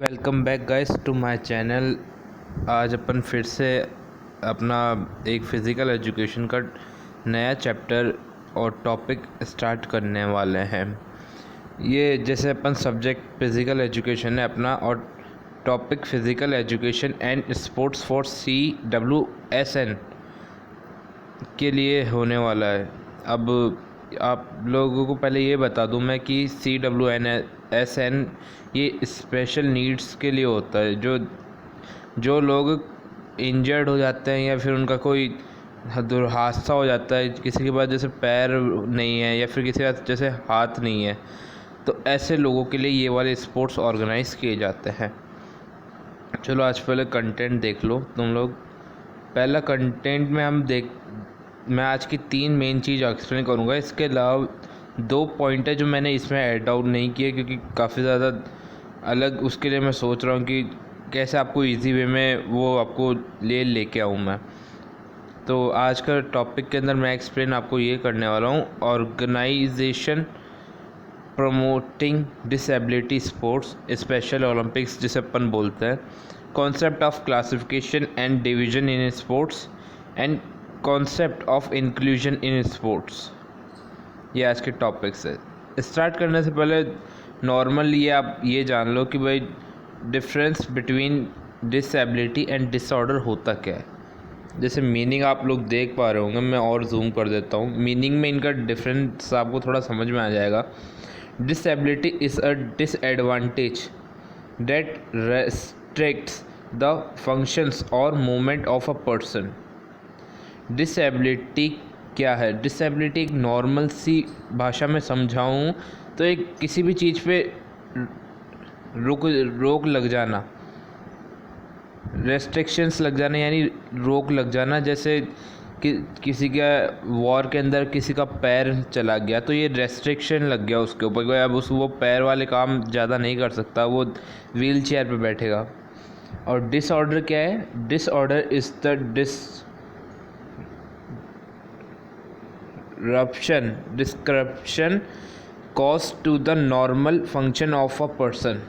Welcome back guys to my channel. आज अपन फिर से अपना एक फ़िज़िकल एजुकेशन का नया चैप्टर और टॉपिक स्टार्ट करने वाले हैं। ये जैसे अपन सब्जेक्ट फ़िज़िकल एजुकेशन है अपना, और topic physical education and sports for CWSN के लिए होने वाला है। अब आप लोगों को पहले ये बता दूं मैं कि CWSN ये स्पेशल नीड्स के लिए होता है। जो लोग इंजर्ड हो जाते हैं या फिर उनका कोई हादसा हो जाता है, किसी के पास जैसे पैर नहीं है या फिर किसी के पास जैसे हाथ नहीं है, तो ऐसे लोगों के लिए ये वाले स्पोर्ट्स ऑर्गेनाइज किए जाते हैं। चलो आज पहले कंटेंट देख लो तुम लोग। पहला कंटेंट में मैं आज की 3 मेन चीज़ एक्सप्लेन करूँगा। इसके अलावा 2 पॉइंट है जो मैंने इसमें ऐड आउट नहीं किए क्योंकि काफ़ी ज़्यादा अलग, उसके लिए मैं सोच रहा हूँ कि कैसे आपको इजी वे में वो आपको लेके आऊँ मैं। तो आज का टॉपिक के अंदर मैं एक्सप्लेन आपको ये करने वाला हूँ, organization promoting disability sports special Olympics जिसे अपन बोलते हैं, concept of classification and division in sports and concept of inclusion in sports. ये आज के टॉपिक्स है। स्टार्ट करने से पहले नॉर्मली आप ये जान लो कि भाई difference between disability and disorder होता क्या है। जैसे मीनिंग आप लोग देख पा रहे होंगे, मैं और जूम कर देता हूँ। मीनिंग में इनका डिफरेंस आपको थोड़ा समझ में आ जाएगा। Disability is a disadvantage that restricts the functions और movement of a person. Disability क्या है? डिसेबिलिटी एक नॉर्मल सी भाषा में समझाऊँ तो एक किसी भी चीज़ पे रोक लग जाना, रेस्ट्रिक्शंस लग जाना, यानी रोक लग जाना। जैसे किसी का वॉर के अंदर किसी का पैर चला गया तो ये रेस्ट्रिक्शन लग गया उसके ऊपर। अब वो पैर वाले काम ज़्यादा नहीं कर सकता, वो व्हील चेयर पर बैठेगा। और डिसऑर्डर क्या है? Disorder is the disruption cause to the normal function of a person.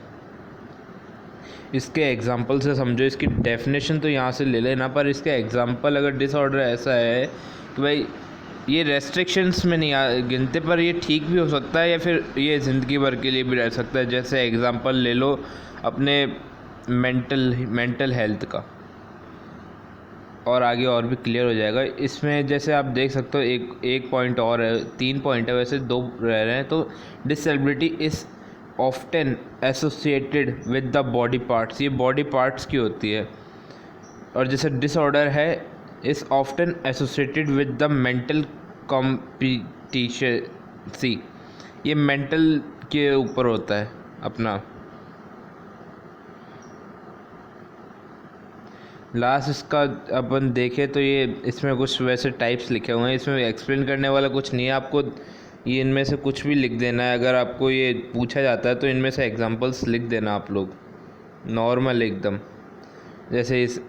इसके एग्जाम्पल से समझो। इसकी डेफिनेशन तो यहाँ से ले लेना, पर इसका एग्जाम्पल अगर डिसऑर्डर ऐसा है कि भाई ये रेस्ट्रिक्शंस में नहीं गिनते, पर ये ठीक भी हो सकता है या फिर ये ज़िंदगी भर के लिए भी रह सकता है। जैसे एग्जाम्पल ले लो अपने मेंटल हेल्थ का, और आगे और भी क्लियर हो जाएगा। इसमें जैसे आप देख सकते हो एक पॉइंट और है, 3 पॉइंट है, वैसे 2 रह रहे हैं। तो disability is often associated with the body parts, ये बॉडी पार्ट्स की होती है। और जैसे डिसऑर्डर है, is often associated with the mental competency, ये मेंटल के ऊपर होता है अपना। लास्ट इसका अपन देखें तो ये इसमें कुछ वैसे टाइप्स लिखे हुए हैं। इसमें एक्सप्लेन करने वाला कुछ नहीं है, आपको ये इनमें से कुछ भी लिख देना है। अगर आपको ये पूछा जाता है तो इनमें से एग्जांपल्स लिख देना आप लोग, नॉर्मल एकदम। जैसे इस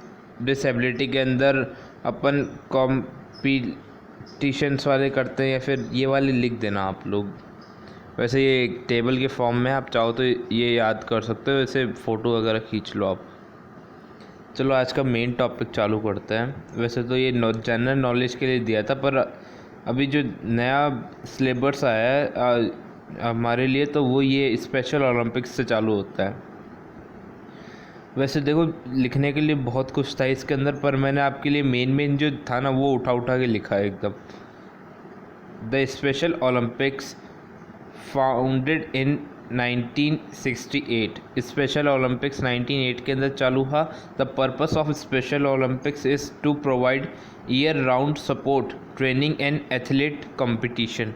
डिसेबिलिटी के अंदर अपन कॉम्पिटिशन्स वाले करते हैं, या फिर ये वाले लिख देना आप लोग। वैसे ये एक टेबल के फॉर्म में, आप चाहो तो ये याद कर सकते हो, वैसे फ़ोटो वगैरह खींच लो आप। चलो आज का मेन टॉपिक चालू करते हैं। वैसे तो ये जनरल नॉलेज के लिए दिया था, पर अभी जो नया सिलेबस आया है हमारे लिए, तो वो ये स्पेशल ओलंपिक्स से चालू होता है। वैसे देखो, लिखने के लिए बहुत कुछ था इसके अंदर, पर मैंने आपके लिए मेन जो था ना वो उठा के लिखा है एकदम। The special Olympics founded in 1968, special Olympics 1908 के अंदर चालू हुआ। The purpose of special Olympics is to provide year round support, training and athlete competition.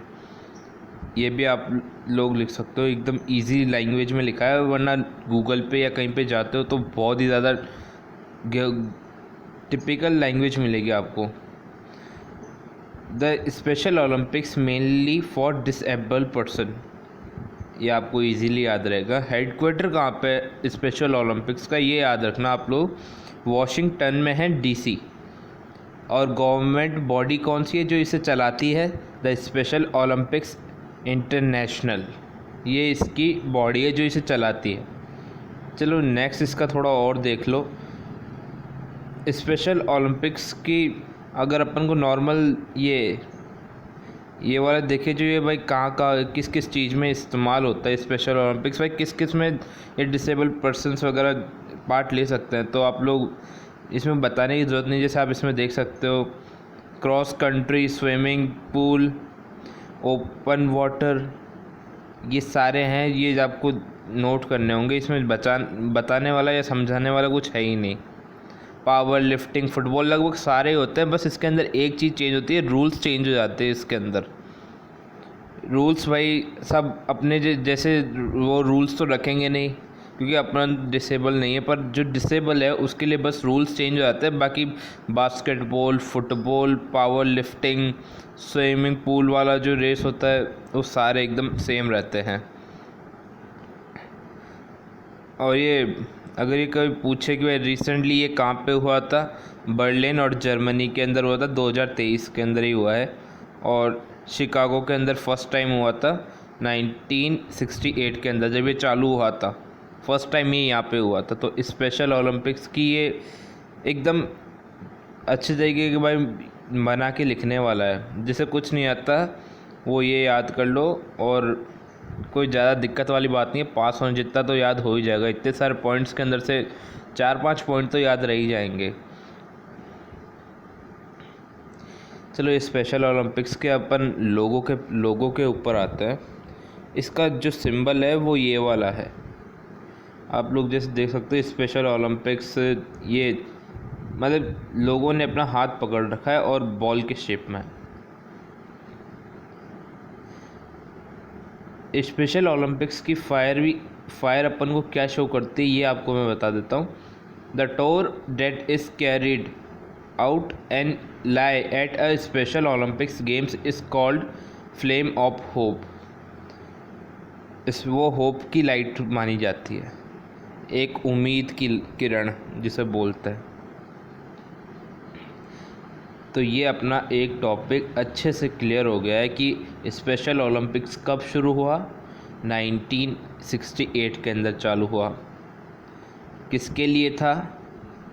ये भी आप लोग लिख सकते हो, एकदम इजी लैंग्वेज में लिखा है, वरना गूगल पे या कहीं पे जाते हो तो बहुत ही ज़्यादा टिपिकल लैंग्वेज मिलेगी आपको। The special Olympics mainly for disabled person, ये आपको इजीली याद रहेगा। हेडक्वार्टर कहाँ पे स्पेशल ओलंपिक्स का, ये याद रखना आप लोग, वॉशिंगटन में है, DC। और गवर्नमेंट बॉडी कौन सी है जो इसे चलाती है? द स्पेशल ओलंपिक्स इंटरनेशनल, ये इसकी बॉडी है जो इसे चलाती है। चलो नेक्स्ट इसका थोड़ा और देख लो। स्पेशल ओलंपिक्स की अगर अपन को नॉर्मल ये वाला देखे जो ये भाई कहाँ किस किस चीज़ में इस्तेमाल होता है स्पेशल ओलंपिक्स, भाई किस किस में ये डिसेबल्ड पर्सनस वगैरह पार्ट ले सकते हैं, तो आप लोग इसमें बताने की ज़रूरत नहीं। जैसे आप इसमें देख सकते हो cross country, swimming pool, open water, ये सारे हैं, ये आपको नोट करने होंगे। इसमें बताने वाला या समझाने वाला कुछ है ही नहीं। पावर लिफ्टिंग, फुटबॉल, लगभग सारे होते हैं, बस इसके अंदर एक चीज़ चेंज होती है, रूल्स चेंज हो जाते हैं इसके अंदर। रूल्स भाई सब अपने जैसे वो रूल्स तो रखेंगे नहीं क्योंकि अपना डिसेबल नहीं है, पर जो डिसेबल है उसके लिए बस रूल्स चेंज हो जाते हैं। बाकी basketball, football, power lifting, swimming pool वाला जो रेस होता है वो सारे एकदम सेम रहते हैं। और ये अगर ये कभी पूछे कि भाई रिसेंटली ये कहाँ पे हुआ था, बर्लिन और जर्मनी के अंदर हुआ था, 2023 के अंदर ही हुआ है। और शिकागो के अंदर फर्स्ट टाइम हुआ था 1968 के अंदर, जब ये चालू हुआ था फर्स्ट टाइम ये यहाँ पे हुआ था। तो स्पेशल ओलंपिक्स की ये एकदम अच्छे तरीके के भाई बना के लिखने वाला है। जिसे कुछ नहीं आता वो ये याद कर लो, और कोई ज़्यादा दिक्कत वाली बात नहीं है, पास होने जितना तो याद हो ही जाएगा। इतने सारे पॉइंट्स के अंदर से 4-5 पॉइंट तो याद रह ही जाएंगे। चलो स्पेशल ओलंपिक्स के अपन लोगों के ऊपर आते हैं। इसका जो सिंबल है वो ये वाला है, आप लोग जैसे देख सकते हो स्पेशल ओलंपिक्स, ये मतलब लोगों ने अपना हाथ पकड़ रखा है और बॉल के शेप में। स्पेशल ओलंपिक्स की फायर अपन को क्या शो करती है ये आपको मैं बता देता हूँ। The torch that is carried out and lie at a special Olympics games is called flame of hope. वो होप की लाइट मानी जाती है, एक उम्मीद की किरण जिसे बोलते हैं। तो ये अपना एक टॉपिक अच्छे से क्लियर हो गया है कि स्पेशल ओलंपिक्स कब शुरू हुआ। 1968 के अंदर चालू हुआ। किसके लिए था?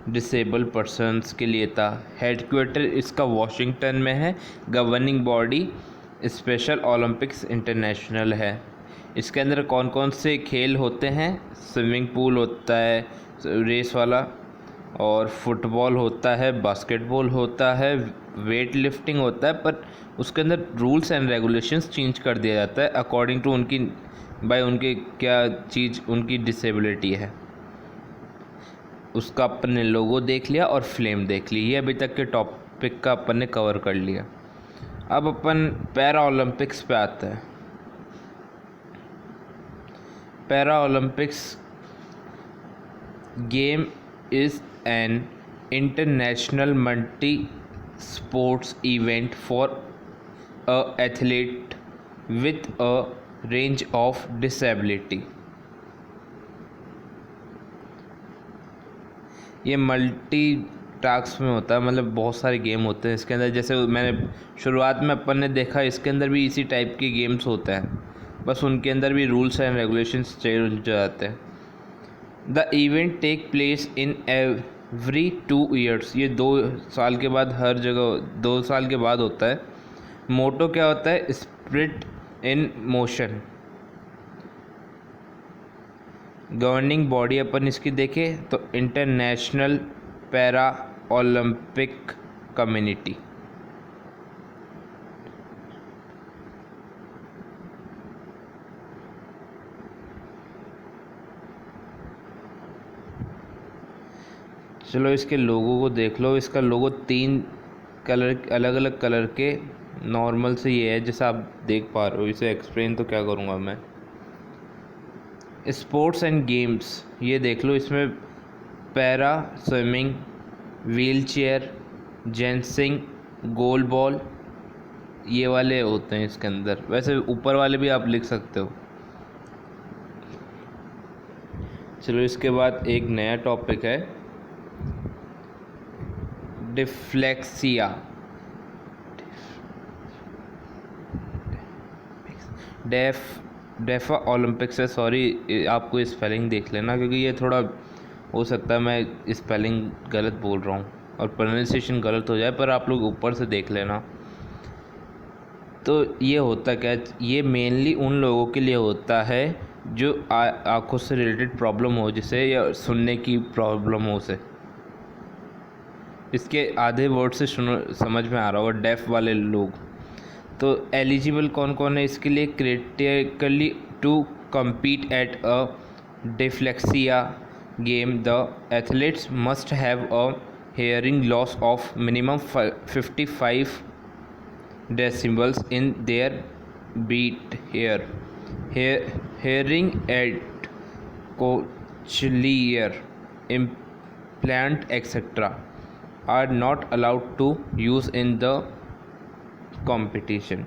डिसेबल पर्सन्स के लिए था। हेडक्वार्टर इसका वॉशिंगटन में है। Governing body special Olympics international है। इसके अंदर कौन कौन से खेल होते हैं? स्विमिंग पूल होता है रेस वाला, और फुटबॉल होता है, बास्केटबॉल होता है, वेट लिफ्टिंग होता है, पर उसके अंदर रूल्स एंड रेगुलेशंस चेंज कर दिया जाता है अकॉर्डिंग टू उनके क्या चीज़ उनकी डिसेबिलिटी है। उसका अपन ने लोगो देख लिया और फ्लेम देख ली। ये अभी तक के टॉपिक का अपन ने कवर कर लिया। अब अपन पैरा ओलंपिक्स पे आते हैं। Para Olympics game is an international multi-sports event for a athlete with a range of disability। ये मल्टी टास्क में होता है, मतलब बहुत सारे गेम होते हैं इसके अंदर। जैसे मैंने शुरुआत में अपन ने देखा इसके अंदर भी इसी टाइप के गेम्स होते हैं, बस उनके अंदर भी रूल्स एंड रेगुलेशंस चेंज हो जाते हैं। The event take place in every 2 years। ये 2 साल के बाद, हर जगह 2 साल के बाद होता है। मोटो क्या होता है? Spirit in motion. Governing body अपन इसकी देखें तो इंटरनेशनल पैरा ओलंपिक कम्युनिटी। चलो इसके लोगों को देख लो। इसका लोगो 3 कलर, अलग अलग कलर के नॉर्मल से ये है जैसा आप देख पा रहे हो। इसे एक्सप्लेन तो क्या करूँगा मैं। स्पोर्ट्स एंड गेम्स ये देख लो, इसमें para swimming, wheelchair, fencing, goalball, ये वाले होते हैं इसके अंदर। वैसे ऊपर वाले भी आप लिख सकते हो। चलो इसके बाद एक नया टॉपिक है डिफ्लेक्सिया। डेफा ओलंपिक्स है, सॉरी आपको स्पेलिंग देख लेना, क्योंकि ये थोड़ा हो सकता है मैं स्पेलिंग गलत बोल रहा हूँ और प्रोनाउंसिएशन गलत हो जाए, पर आप लोग ऊपर से देख लेना। तो ये होता क्या है, ये मेनली उन लोगों के लिए होता है जो आँखों से रिलेटेड प्रॉब्लम हो जिसे, या सुनने की प्रॉब्लम हो उसे। इसके आधे वर्ड से सुनो समझ में आ रहा होगा, डेफ वाले लोग। तो एलिजिबल कौन कौन है इसके लिए? Critically to compete at a dyslexia game, the athletes must have a hearing loss of minimum 55 decibels in their beat hearing aid, cochlear implant, etc. are not allowed to use in the competition.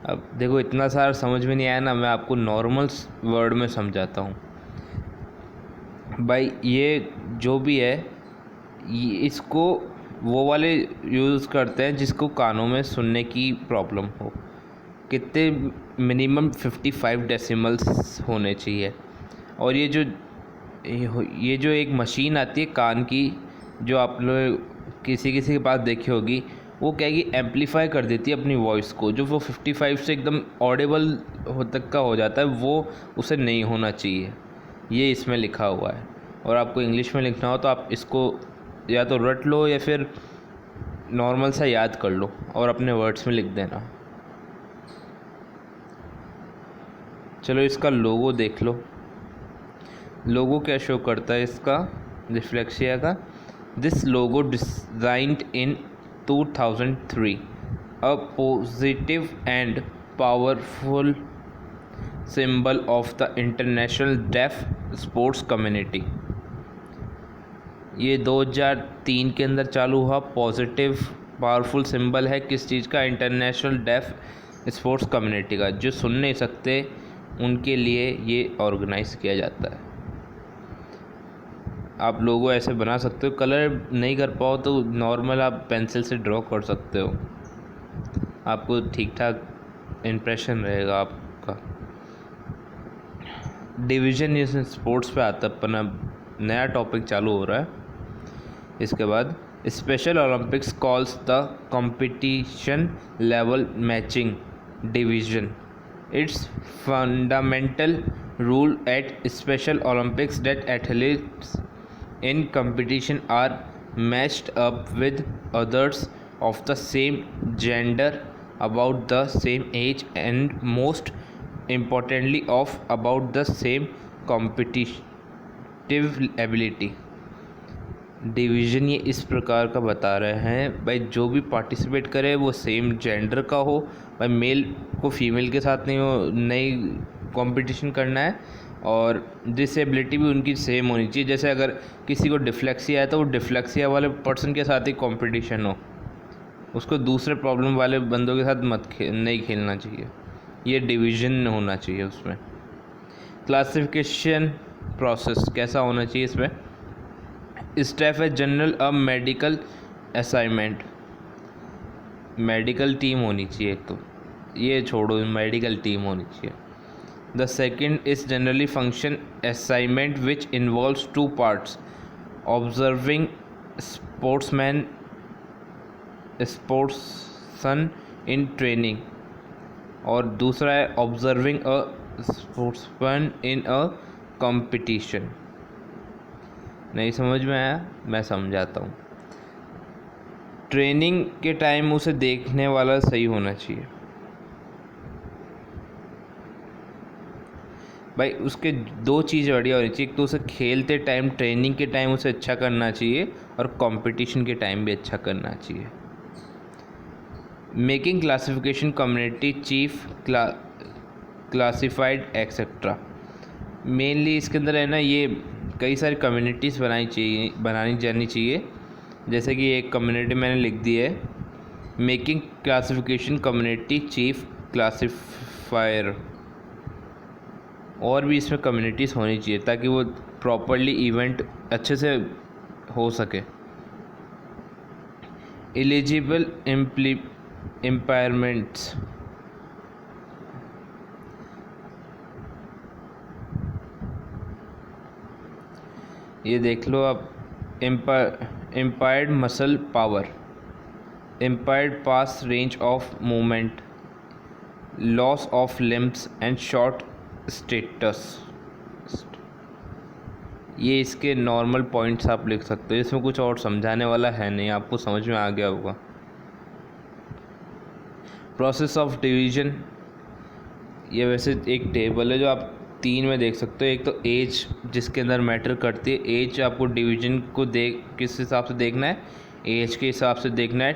अब देखो इतना सारा समझ में नहीं आया ना, मैं आपको नॉर्मल वर्ड में समझाता हूँ भाई। ये जो भी है इसको वो वाले यूज़ करते हैं जिसको कानों में सुनने की प्रॉब्लम हो। कितने? मिनिमम 55 डेसिमल्स होने चाहिए। और ये जो एक मशीन आती है कान की, जो आप लोग किसी के पास देखी होगी, वो क्या है कि एम्पलीफाई कर देती है अपनी वॉइस को। जो वो 55 से एकदम ऑडिबल तक का हो जाता है, वो उसे नहीं होना चाहिए। ये इसमें लिखा हुआ है। और आपको इंग्लिश में लिखना हो तो आप इसको या तो रट लो या फिर नॉर्मल सा याद कर लो और अपने वर्ड्स में लिख देना। चलो इसका लोगो देख लो। लोगो क्या शो करता है इसका डिस्लेक्सिया का? This logo designed in 2003, a positive and powerful symbol of the international deaf sports community। ये 2003 के अंदर चालू हुआ। पॉजिटिव पावरफुल सिंबल है किस चीज़ का? इंटरनेशनल डेफ स्पोर्ट्स कम्युनिटी का, जो सुन नहीं सकते उनके लिए ये ऑर्गेनाइज किया जाता है। आप लोगों ऐसे बना सकते हो। कलर नहीं कर पाओ तो नॉर्मल आप पेंसिल से ड्रॉ कर सकते हो, आपको ठीक ठाक इम्प्रेशन रहेगा आपका। डिवीज़न इस स्पोर्ट्स पे आता है, अपना नया टॉपिक चालू हो रहा है। इसके बाद special Olympics calls the competition level matching division. Its fundamental rule at special Olympics that athletes in competition are matched up with others of the same gender, about the same age, and most importantly of about the same competitive ability। Division ये इस प्रकार का बता रहे हैं भाई, जो भी पार्टिसिपेट करे वो सेम जेंडर का हो। भाई मेल को फीमेल के साथ नहीं कंपटीशन करना है, और डिसेबिलिटी भी उनकी सेम होनी चाहिए। जैसे अगर किसी को डिफ्लेक्सिया है तो वो डिफ्लेक्सिया वाले पर्सन के साथ ही कंपटीशन हो, उसको दूसरे प्रॉब्लम वाले बंदों के साथ नहीं खेलना चाहिए। ये डिवीज़न होना चाहिए उसमें। क्लासिफिकेशन प्रोसेस कैसा होना चाहिए इसमें? स्टाफ है जनरल अब मेडिकल असाइनमेंट, मेडिकल टीम होनी चाहिए। एक तो ये छोड़ो, मेडिकल टीम होनी चाहिए। The second is generally function assignment, which involves two parts: observing sportsman in training, और दूसरा है observing a sportsman in a competition। नहीं समझ में आया? मैं समझाता हूँ। ट्रेनिंग के टाइम उसे देखने वाला सही होना चाहिए भाई। उसके दो चीज़ बढ़िया होनी चाहिए, एक तो उसे खेलते टाइम, ट्रेनिंग के टाइम उसे अच्छा करना चाहिए, और कंपटीशन के टाइम भी अच्छा करना चाहिए। Making classification community chief classified etcetera. Mainly इसके अंदर है ना, ये कई सारी कम्युनिटीज़ बनानी जानी चाहिए। जैसे कि एक कम्युनिटी मैंने लिख दी है, making classification community chief classifier. और भी इसमें कम्युनिटीज़ होनी चाहिए ताकि वो प्रॉपरली इवेंट अच्छे से हो सके। एलिजिबल इम्पायरमेंट्स, ये देख लो आप, impaired muscle power, impaired pass range of movement, loss of limbs and short status. ये इसके नॉर्मल पॉइंट्स आप लिख सकते हो, इसमें कुछ और समझाने वाला है नहीं, आपको समझ में आ गया होगा। प्रोसेस ऑफ डिवीजन, ये वैसे एक टेबल है जो आप 3 में देख सकते हो। एक तो एज जिसके अंदर मैटर करती है, एज आपको डिवीजन को किस हिसाब से देखना है, एज के हिसाब से देखना है,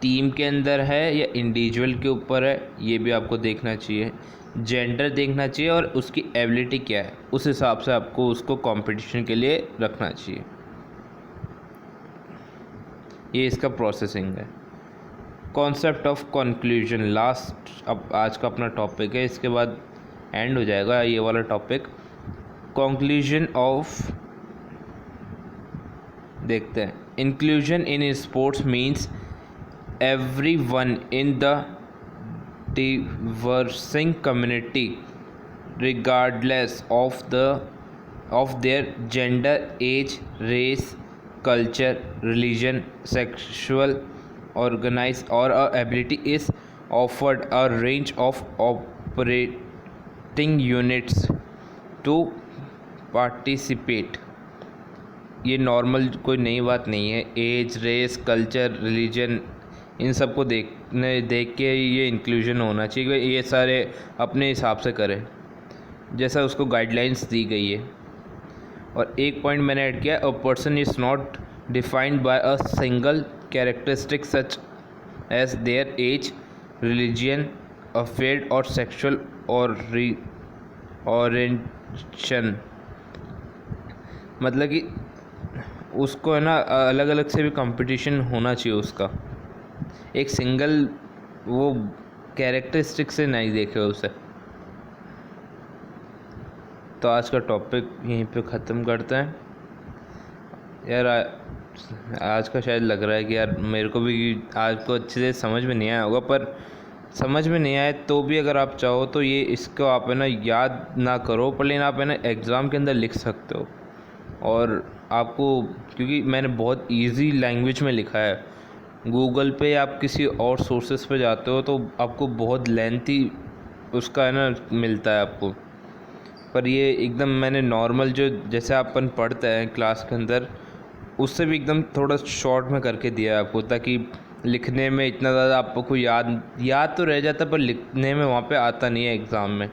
टीम के अंदर है या इंडिविजुअल के ऊपर है, ये भी आपको देखना चाहिए। जेंडर देखना चाहिए और उसकी एबिलिटी क्या है, उस हिसाब से आपको उसको कंपटीशन के लिए रखना चाहिए। ये इसका प्रोसेसिंग है। कॉन्सेप्ट ऑफ कंक्लूजन लास्ट, अब आज का अपना टॉपिक है, इसके बाद एंड हो जाएगा ये वाला टॉपिक। कंक्लूजन ऑफ, देखते हैं। Inclusion in sports means everyone in the diversing community regardless of their gender, age, race, culture, religion, sexual organized or ability is offered a range of operating units to participate। ये normal कोई नई बात नहीं है। As, race, culture, religion, इन सब को देख के ये इंक्लूजन होना चाहिए कि ये सारे अपने हिसाब से करें जैसा उसको गाइडलाइंस दी गई है। और एक पॉइंट मैंने ऐड किया, a person is not defined by a single characteristic such as their age, religion, affair और सेक्शुअल ओरिएंटेशन। मतलब कि उसको है ना अलग अलग से भी कंपटीशन होना चाहिए उसका, एक सिंगल वो कैरेक्टरिस्टिक से नहीं देखे उसे। तो आज का टॉपिक यहीं पे ख़त्म करते हैं यार। आज का शायद लग रहा है कि यार मेरे को भी आज तो अच्छे से समझ में नहीं आया होगा, पर समझ में नहीं आए तो भी अगर आप चाहो तो ये इसको आप है ना याद ना करो, पर लेकिन आप है ना एग्ज़ाम के अंदर लिख सकते हो। और आपको, क्योंकि मैंने बहुत इजी लैंग्वेज में लिखा है, गूगल पे आप किसी और सोर्सेस पे जाते हो तो आपको बहुत लेंथी उसका है ना मिलता है आपको, पर ये एकदम मैंने नॉर्मल जो जैसे अपन पढ़ते हैं क्लास के अंदर उससे भी एकदम थोड़ा शॉर्ट में करके दिया है आपको, ताकि लिखने में इतना ज़्यादा आपको याद तो रह जाता पर लिखने में वहाँ पे आता नहीं है एग्ज़ाम में।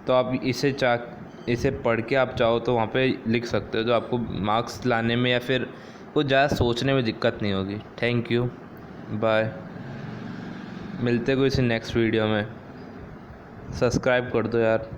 तो आप इसे पढ़ के आप चाहो तो वहाँ पे लिख सकते हो, तो आपको मार्क्स लाने में या फिर कुछ ज़्यादा सोचने में दिक्कत नहीं होगी। Thank you, bye. मिलते कोई इसी नेक्स्ट वीडियो में। सब्सक्राइब कर दो यार।